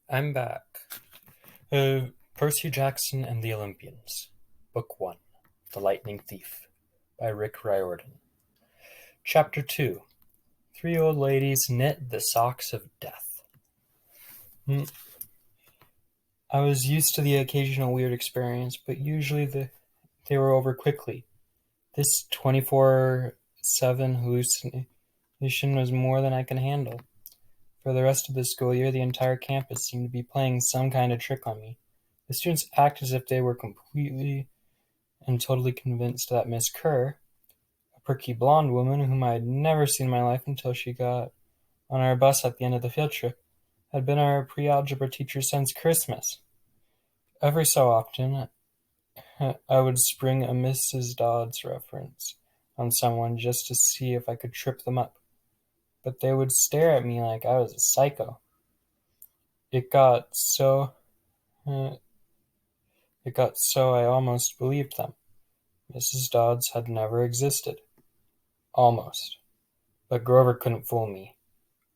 I'm back. Percy Jackson and the Olympians. Book 1. The Lightning Thief by Rick Riordan. Chapter 2. Three old ladies knit the socks of death. I was used to the occasional weird experience, but usually they were over quickly. This 24/7 hallucination was more than I could handle. For the rest of the school year, the entire campus seemed to be playing some kind of trick on me. The students acted as if they were completely and totally convinced that Miss Kerr, a perky blonde woman whom I had never seen in my life until she got on our bus at the end of the field trip, had been our pre-algebra teacher since Christmas. Every so often, I would spring a Mrs. Dodds reference on someone just to see if I could trip them up, but they would stare at me like I was a psycho. It got so uh, it got so I almost believed them. Mrs. Dodds had never existed. Almost. But Grover couldn't fool me.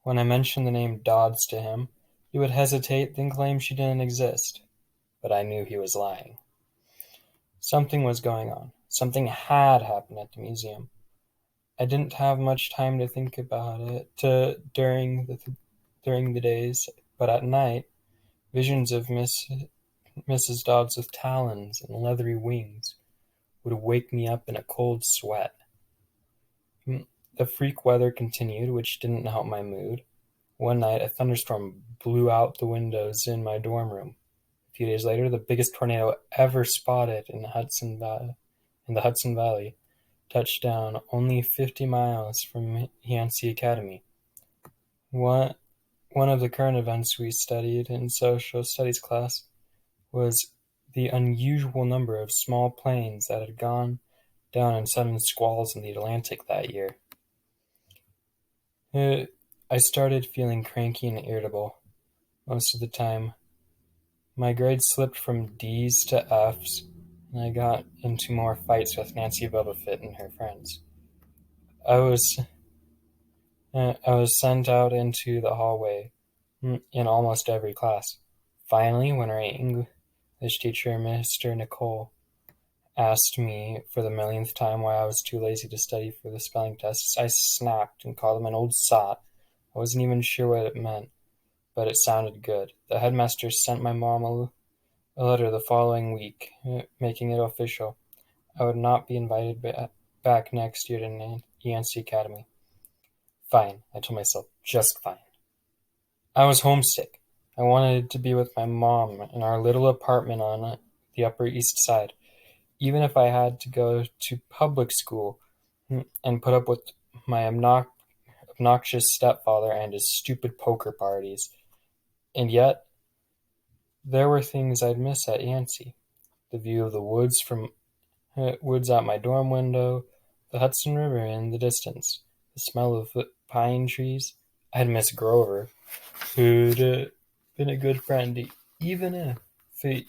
When I mentioned the name Dodds to him, he would hesitate, then claim she didn't exist. But I knew he was lying. Something was going on. Something had happened at the museum. I didn't have much time to think about it during the days, but at night, visions of Mrs. Dodds with talons and leathery wings would wake me up in a cold sweat. The freak weather continued, which didn't help my mood. One night, a thunderstorm blew out the windows in my dorm room. A few days later, the biggest tornado ever spotted in the Hudson Valley touched down only 50 miles from Yancey Academy. One of the current events we studied in social studies class was the unusual number of small planes that had gone down in sudden squalls in the Atlantic that year. I started feeling cranky and irritable most of the time. My grades slipped from D's to F's, and I got into more fights with Nancy Bubblefit and her friends. I was sent out into the hallway in almost every class. Finally, when our English teacher, Mr. Nicole, asked me for the millionth time why I was too lazy to study for the spelling tests, I snapped and called him an old sot. I wasn't even sure what it meant, but it sounded good. The headmaster sent my mom a letter the following week, making it official. I would not be invited back next year to Yancey Academy. Fine, I told myself, just fine. I was homesick. I wanted to be with my mom in our little apartment on the Upper East Side, even if I had to go to public school and put up with my obnoxious stepfather and his stupid poker parties. And yet, there were things I'd miss at Yancey. The view of the woods out my dorm window, the Hudson River in the distance, the smell of pine trees. I'd miss Grover, who'd been a good friend, even if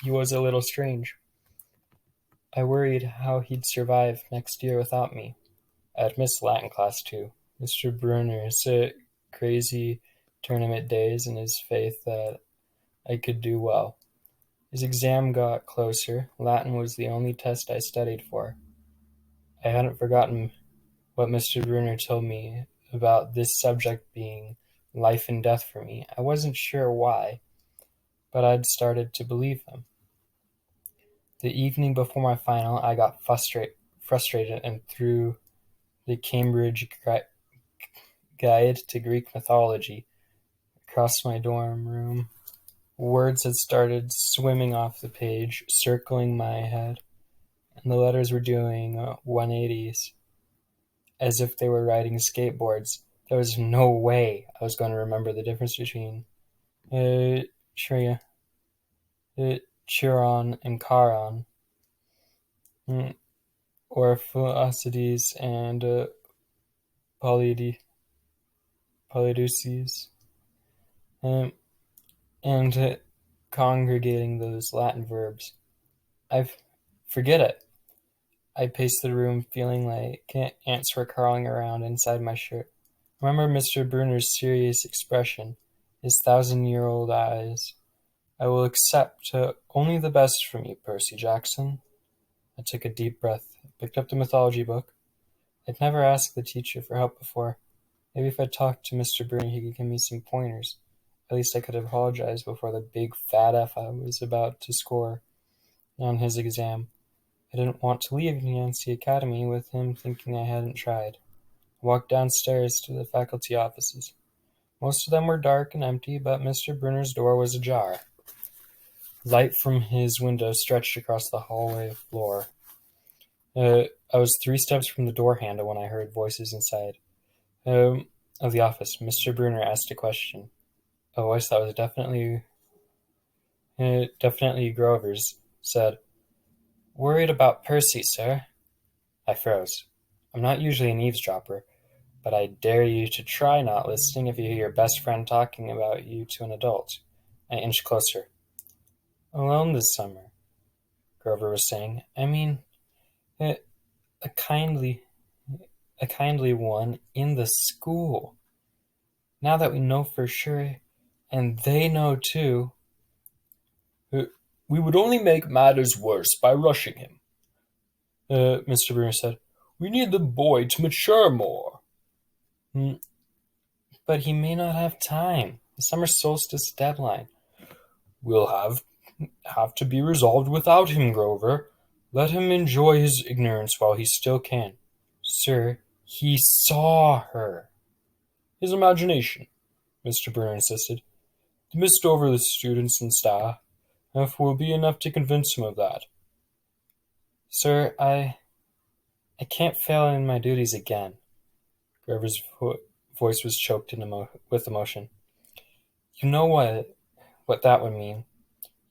he was a little strange. I worried how he'd survive next year without me. I'd miss Latin class too. Mr. Bruner's crazy tournament days and his faith that I could do well. As exam got closer, Latin was the only test I studied for. I hadn't forgotten what Mr. Bruner told me about this subject being life and death for me. I wasn't sure why, but I'd started to believe him. The evening before my final, I got frustrated and threw the Cambridge Guide to Greek Mythology across my dorm room. Words had started swimming off the page, circling my head, and the letters were doing 180s, as if they were riding skateboards. There was no way I was going to remember the difference between Chiron and Charon, or Philocides and Polydeuces, and congregating those Latin verbs. I forget it. I paced the room, feeling like ants were crawling around inside my shirt. I remember Mr. Bruner's serious expression, his 1,000-year-old eyes I will accept only the best from you, Percy Jackson. I took a deep breath, picked up the mythology book. I'd never asked the teacher for help before. Maybe if I talked to Mr. Bruni, he could give me some pointers. At least I could have apologized before the big fat F I was about to score on his exam. I didn't want to leave Yancey Academy with him thinking I hadn't tried. I walked downstairs to the faculty offices. Most of them were dark and empty, but Mr. Brunner's door was ajar. Light from his window stretched across the hallway floor. I was 3 steps from the door handle when I heard voices inside. Of the office. Mr. Brunner asked a question. A voice that was definitely Grover's said, "Worried about Percy, sir?" I froze. I'm not usually an eavesdropper, but I dare you to try not listening if you hear your best friend talking about you to an adult. I inched closer. "Alone this summer," Grover was saying. "I mean, a, a kindly one in the school. Now that we know for sure, and they know too." "We would only make matters worse by rushing him," Mr. Brunner said. "We need the boy to mature more." "Mm, but he may not have time. The summer solstice deadline." "Will have to be resolved without him, Grover. Let him enjoy his ignorance while he still can." "Sir, he saw her." "His imagination," Mr. Brunner insisted. "The mist over the students and staff will be enough to convince him of that." "Sir, I can't fail in my duties again." Grover's voice was choked with emotion. "You know what that would mean."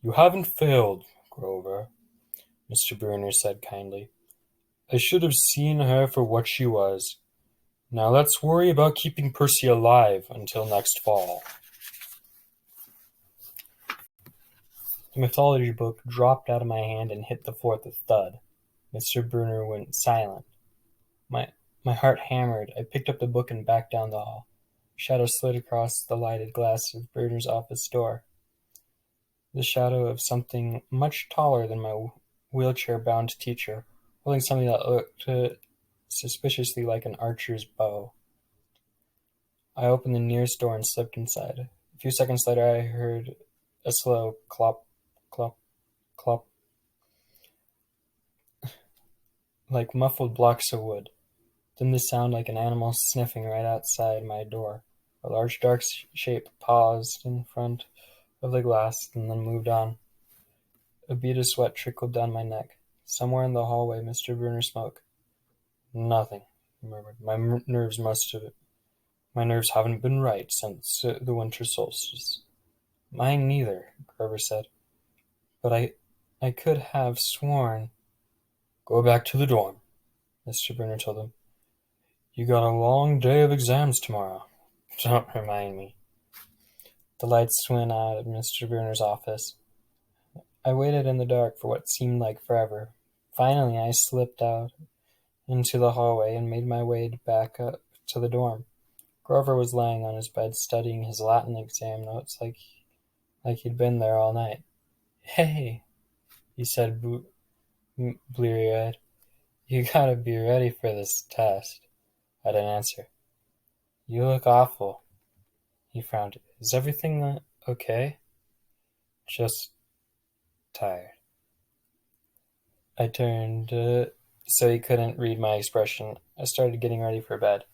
"You haven't failed, Grover," Mr. Brunner said kindly. "I should have seen her for what she was. Now let's worry about keeping Percy alive until next fall." The mythology book dropped out of my hand and hit the floor with a thud. Mr. Brunner went silent. My heart hammered. I picked up the book and backed down the hall. Shadow slid across the lighted glass of Brunner's office door. The shadow of something much taller than my wheelchair-bound teacher, holding something that looked suspiciously like an archer's bow. I opened the nearest door and slipped inside. A few seconds later I heard a slow clop, clop, clop, like muffled blocks of wood. Then the sound like an animal sniffing right outside my door. A large dark shape paused in front of the glass and then moved on. A bead of sweat trickled down my neck. Somewhere in the hallway Mr. Brunner spoke. "Nothing," he murmured. My nerves haven't been right since the winter solstice." "Mine neither," Grover said. "But I could have sworn—" "Go back to the dorm," Mr. Brunner told him. "You got a long day of exams tomorrow. Don't remind me." The lights went out at Mr. Brunner's office. I waited in the dark for what seemed like forever. Finally, I slipped out into the hallway and made my way back up to the dorm. Grover was lying on his bed studying his Latin exam notes like he'd been there all night. "Hey," he said, bleary-eyed. "You gotta be ready for this test." I didn't answer. "You look awful." He frowned. "Is everything okay?" "Just tired." I turned so he couldn't read my expression. I started getting ready for bed.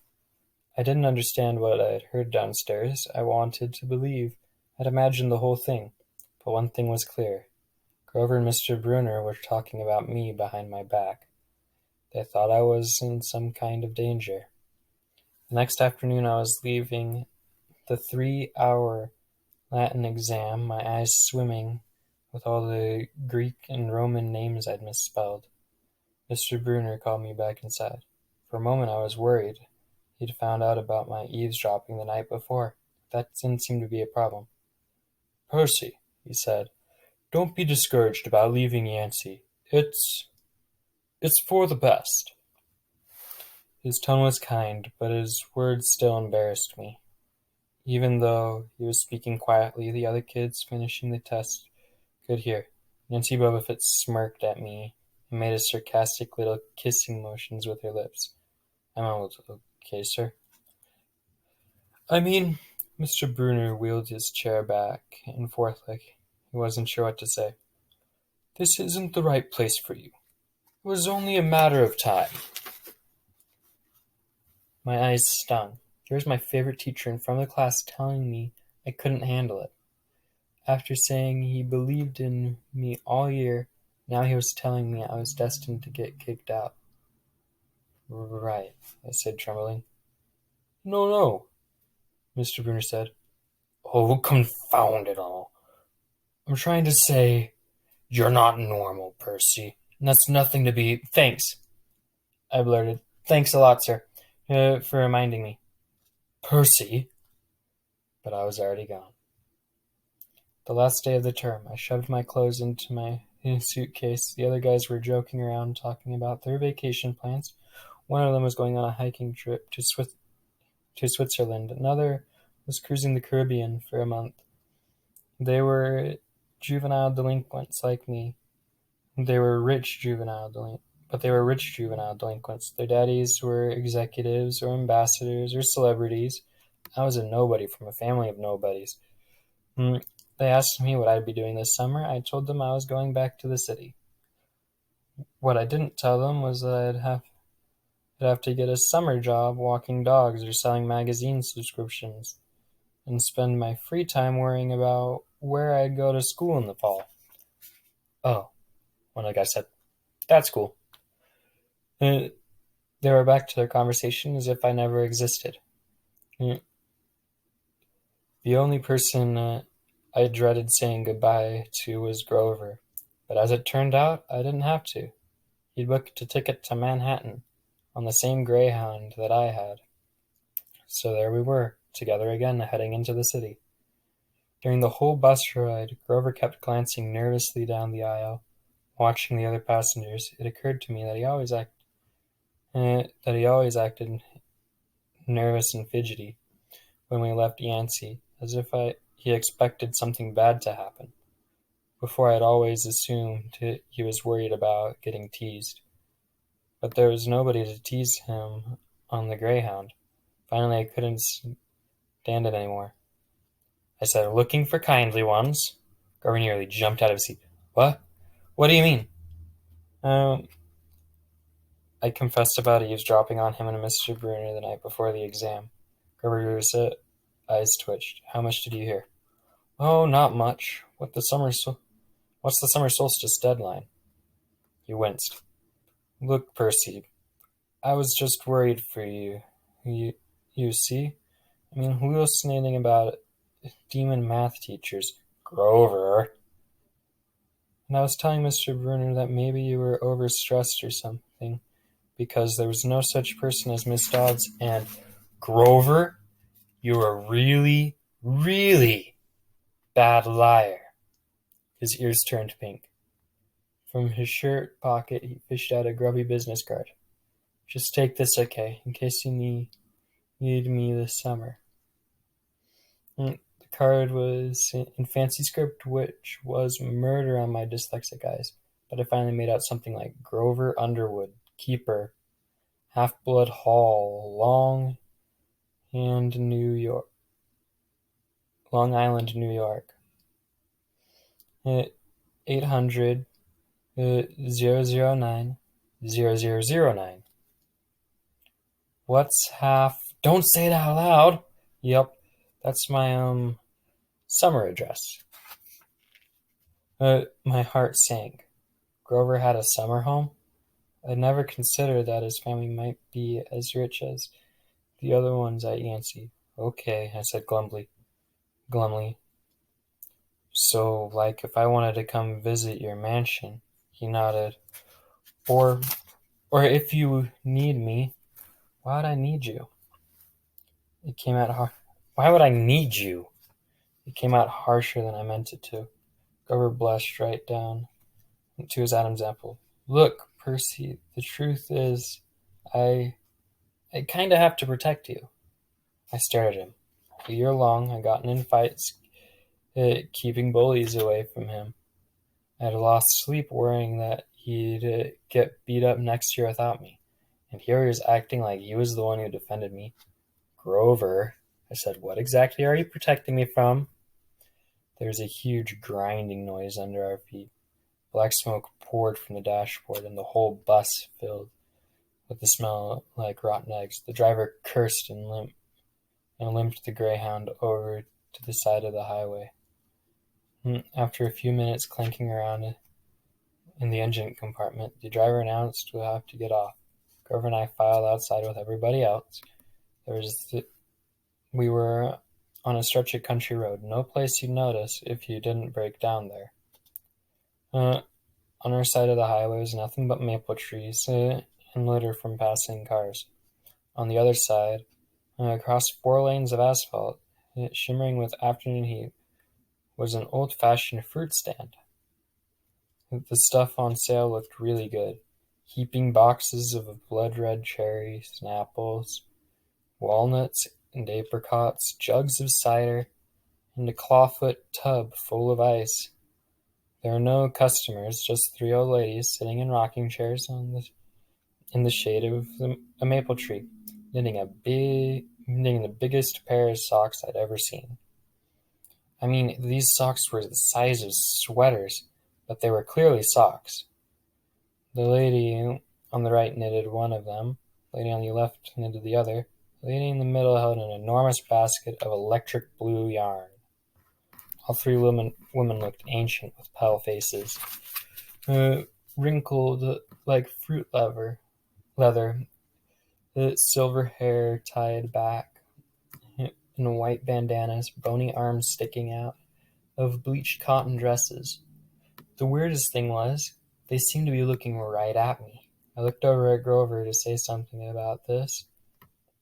I didn't understand what I'd heard downstairs. I wanted to believe. I'd imagined the whole thing. But one thing was clear. Grover and Mr. Brunner were talking about me behind my back. They thought I was in some kind of danger. The next afternoon I was leaving the 3-hour Latin exam, my eyes swimming with all the Greek and Roman names I'd misspelled. Mr. Brunner called me back inside. For a moment I was worried. He'd found out about my eavesdropping the night before. That didn't seem to be a problem. "Percy," he said, "don't be discouraged about leaving Yancey. It's for the best." His tone was kind, but his words still embarrassed me. Even though he was speaking quietly, the other kids finishing the test could hear. Nancy Bubblefoot smirked at me and made a sarcastic little kissing motions with her lips. I mumbled, "Okay, sir." I mean, Mr. Bruner wheeled his chair back and forth like he wasn't sure what to say. "This isn't the right place for you. It was only a matter of time." My eyes stung. Here's my favorite teacher in front of the class telling me I couldn't handle it. After saying he believed in me all year, now he was telling me I was destined to get kicked out. "Right," I said, trembling. "No, no," Mr. Bruner said. "Oh, confound it all. I'm trying to say you're not normal, Percy, and that's nothing to be—" "Thanks," I blurted. "Thanks a lot, sir, for reminding me." "Percy!" But I was already gone. The last day of the term, I shoved my clothes into my suitcase. The other guys were joking around, talking about their vacation plans. One of them was going on a hiking trip to Switzerland. Another was cruising the Caribbean for a month. They were juvenile delinquents like me. They were rich juvenile delinquents. Their daddies were executives or ambassadors or celebrities. I was a nobody from a family of nobodies. They asked me what I'd be doing this summer. I told them I was going back to the city. What I didn't tell them was that I'd have to get a summer job walking dogs or selling magazine subscriptions, and spend my free time worrying about where I'd go to school in the fall. "Oh," one of the guys said, "that's cool." They were back to their conversation as if I never existed. The only person I dreaded saying goodbye to was Grover, but as it turned out, I didn't have to. He'd booked a ticket to Manhattan on the same Greyhound that I had. So there we were, together again, heading into the city. During the whole bus ride, Grover kept glancing nervously down the aisle, watching the other passengers. It occurred to me that he always acted nervous and fidgety when we left Yancey, as if he expected something bad to happen. Before, I'd always assumed he was worried about getting teased. But there was nobody to tease him on the Greyhound. Finally, I couldn't stand it anymore. I said, "Looking for kindly ones?" Grover nearly jumped out of his seat. "What? What do you mean?" I confessed about eavesdropping on him and Mr. Bruner the night before the exam. Grover's eyes twitched. "How much did you hear?" "Oh, not much. What's the summer solstice deadline?" He winced. "Look, Percy, I was just worried for you. You see? I mean, hallucinating about demon math teachers." "Grover." "And I was telling Mr. Bruner that maybe you were overstressed or something, because there was no such person as Miss Dodds, and—" "Grover, you're a really, really bad liar." His ears turned pink. From his shirt pocket, he fished out a grubby business card. "Just take this, okay, in case you need me this summer." The card was in fancy script, which was murder on my dyslexic eyes, but I finally made out something like Grover Underwood, keeper, Half-Blood Hall, Long Island, New York. 800 009 0009. What's half? Don't say it out loud. Yep, that's my summer address. My heart sank. Grover had a summer home? I'd never considered that his family might be as rich as the other ones at Yancey. "Okay," I said glumly. "So, like, if I wanted to come visit your mansion," he nodded, or if you need me." "Why would I need you?" It came out hard. "Why would I need you?" It came out harsher than I meant it to. Grover blushed right down to his Adam's apple. "Look, Percy, the truth is, I kind of have to protect you." I stared at him. All year long, I gotten in fights, keeping bullies away from him. I had lost sleep worrying that he'd get beat up next year without me. And here he was acting like he was the one who defended me. Grover, I said, what exactly are you protecting me from? There was a huge grinding noise under our feet. Black smoke poured from the dashboard, and the whole bus filled with the smell like rotten eggs. The driver cursed and limped the Greyhound over to the side of the highway. After a few minutes clanking around in the engine compartment, the driver announced we'll have to get off. Grover and I filed outside with everybody else. We were on a stretch of country road, no place you'd notice if you didn't break down there. On our side of the highway was nothing but maple trees and litter from passing cars. On the other side, across 4 lanes of asphalt, shimmering with afternoon heat, was an old-fashioned fruit stand. The stuff on sale looked really good. Heaping boxes of blood-red cherries and apples, walnuts and apricots, jugs of cider, and a clawfoot tub full of ice. There were no customers, just 3 old ladies sitting in rocking chairs in the shade of a maple tree, knitting the biggest pair of socks I'd ever seen. I mean, these socks were the size of sweaters, but they were clearly socks. The lady on the right knitted one of them, the lady on the left knitted the other. The lady in the middle held an enormous basket of electric blue yarn. All 3 women looked ancient with pale faces, wrinkled like fruit leather, the silver hair tied back in white bandanas, bony arms sticking out of bleached cotton dresses. The weirdest thing was, they seemed to be looking right at me. I looked over at Grover to say something about this,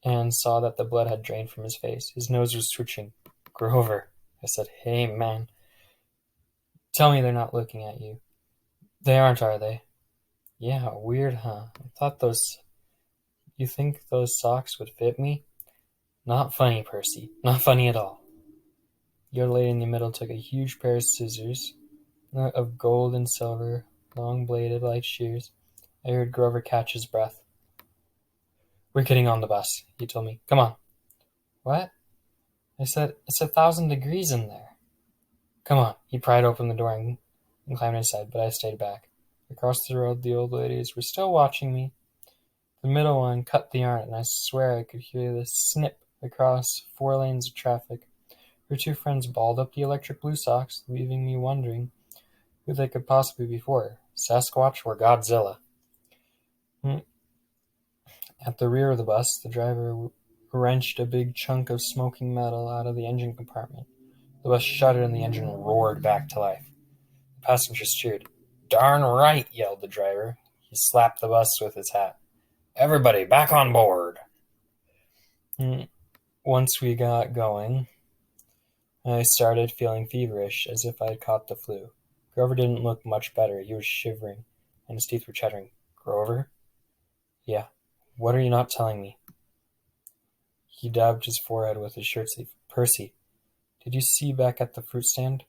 and saw that the blood had drained from his face. His nose was twitching. Grover, I said, hey man, tell me they're not looking at you. They aren't, are they? Yeah, weird, huh? You think those socks would fit me? Not funny, Percy. Not funny at all. The old lady in the middle took a huge pair of scissors of gold and silver, long-bladed like shears. I heard Grover catch his breath. We're getting on the bus, he told me. Come on. What? I said, it's 1,000 degrees in there. Come on. He pried open the door and climbed inside, but I stayed back. Across the road, the old ladies were still watching me. The middle one cut the yarn, and I swear I could hear the snip across 4 lanes of traffic. Her 2 friends balled up the electric blue socks, leaving me wondering who they could possibly be for, Sasquatch or Godzilla. At the rear of the bus, the driver wrenched a big chunk of smoking metal out of the engine compartment. The bus shuddered and the engine roared back to life. The passengers cheered. Darn right, yelled the driver. He slapped the bus with his hat. Everybody, back on board. Once we got going, I started feeling feverish, as if I had caught the flu. Grover didn't look much better. He was shivering, and his teeth were chattering. Grover? Yeah. What are you not telling me? He dabbed his forehead with his shirt sleeve. Percy, did you see back at the fruit stand?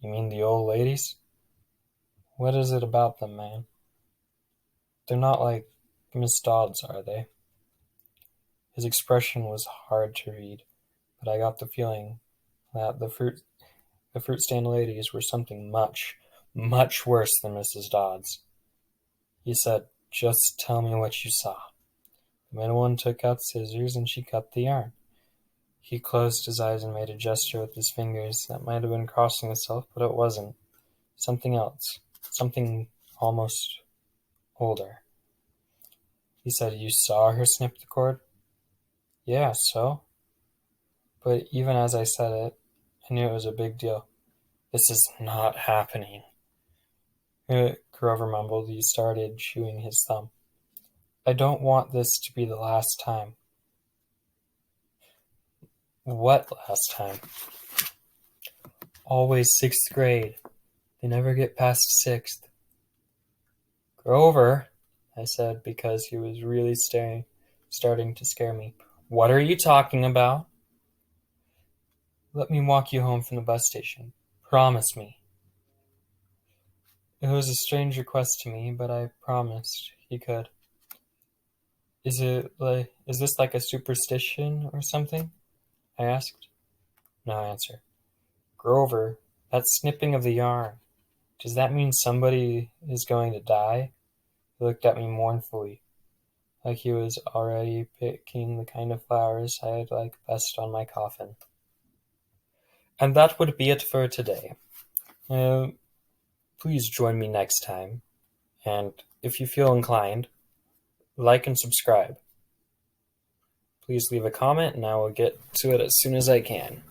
You mean the old ladies? What is it about them, man? They're not like Miss Dodds, are they? His expression was hard to read, but I got the feeling that the fruit stand ladies were something much, much worse than Mrs. Dodds. He said, just tell me what you saw. The middle one took out scissors and she cut the yarn. He closed his eyes and made a gesture with his fingers that might have been crossing itself, but it wasn't. Something else. Something almost older. He said, you saw her snip the cord? Yeah, so? But even as I said it, I knew it was a big deal. This is not happening. Grover mumbled. He started chewing his thumb. I don't want this to be the last time. What last time? Always 6th grade. They never get past 6th. Grover, I said, because he was really starting to scare me. What are you talking about? Let me walk you home from the bus station. Promise me. It was a strange request to me, but I promised he could. Is this like a superstition or something? I asked. No answer. Grover, that's snipping of the yarn. Does that mean somebody is going to die? He looked at me mournfully, like he was already picking the kind of flowers I'd like best on my coffin. And that would be it for today. Uh, Please join me next time, and if you feel inclined, like and subscribe. Please leave a comment, and I will get to it as soon as I can.